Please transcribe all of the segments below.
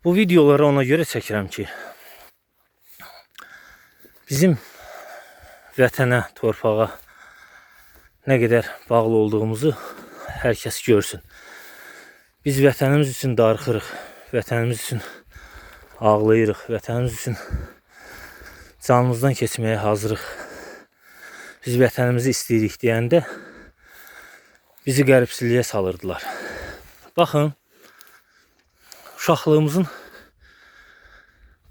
Bu videoları ona göre çəkirəm ki, bizim vətənə, torpağa nə qədər bağlı olduğumuzu hər kəs görsün. Biz vətənimiz üçün darıxırıq, vətənimiz üçün ağlayırıq, vətənimiz üçün canımızdan keçməyə hazırıq. Biz vətənimizi istəyirik deyəndə bizi qəribsizliyə salırdılar. Baxın, uşaqlığımızın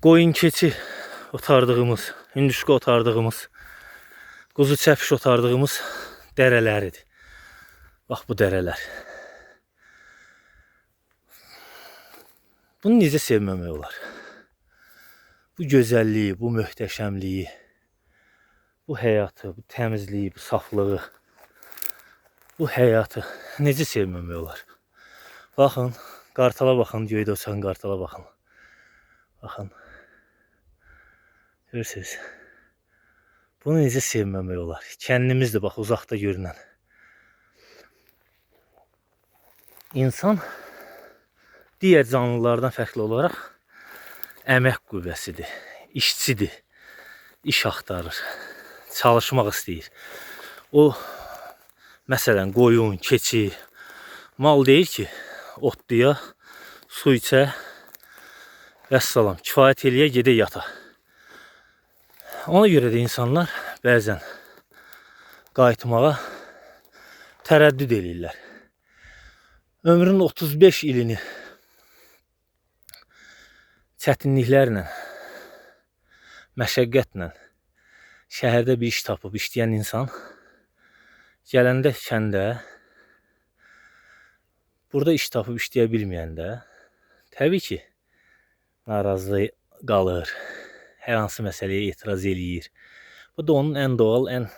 qoyun keçi otardığımız, hündüşka otardığımız, quzu çəpiş otardığımız dərələridir. Bax bu dərələr. Bunu necə sevməmək olar? Bu gözəlliyi, bu möhtəşəmliyi, bu həyatı, bu təmizliyi, bu saflığı, bu həyatı necə sevməmək olar? Baxın, qartala baxın, göydə uçan qartala baxın. Baxın. Görürsünüz. Bunu necə sevməmək olar? Kəndimizdir, bax, uzaqda görünən. İnsan digər canlılardan fərqli olaraq əmək qüvvəsidir, işçidir, iş axtarır, çalışmaq istəyir. O, məsələn, qoyun, keçi, mal deyir ki, otluya, su içə, vəssalam, kifayət eləyə, gedə yata. Ona görə də insanlar bəzən qayıtmağa tərəddüd edirlər. Ömrünün 35 ilini çətinliklərlə, məşəqqətlə şəhərdə bir iş tapıb işləyən insan gələndə kəndə, burada iş tapıb işləyə bilməyəndə təbii ki, narazı qalır, hər hansı məsələyə etiraz eləyir. Bu da onun ən doğal, ən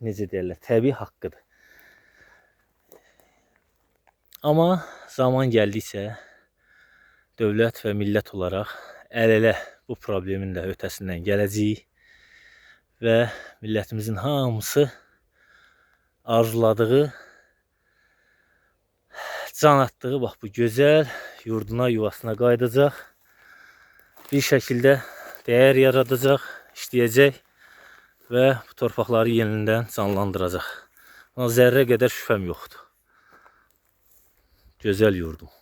necə deyirlər, təbii haqqıdır. Amma zaman gəldikcə dövlət və millət olaraq əl-ələ bu problemin də ötəsindən gələcəyik və millətimizin hamısı arzuladığı, can atdığı bax bu gözəl yurduna, yuvasına qayıdacaq. Bir şəkildə dəyər yaradacaq, işləyəcək və bu torpaqları yenidən canlandıracaq. Buna zərrə qədər şübhəm yoxdur. Gözəl yurdum.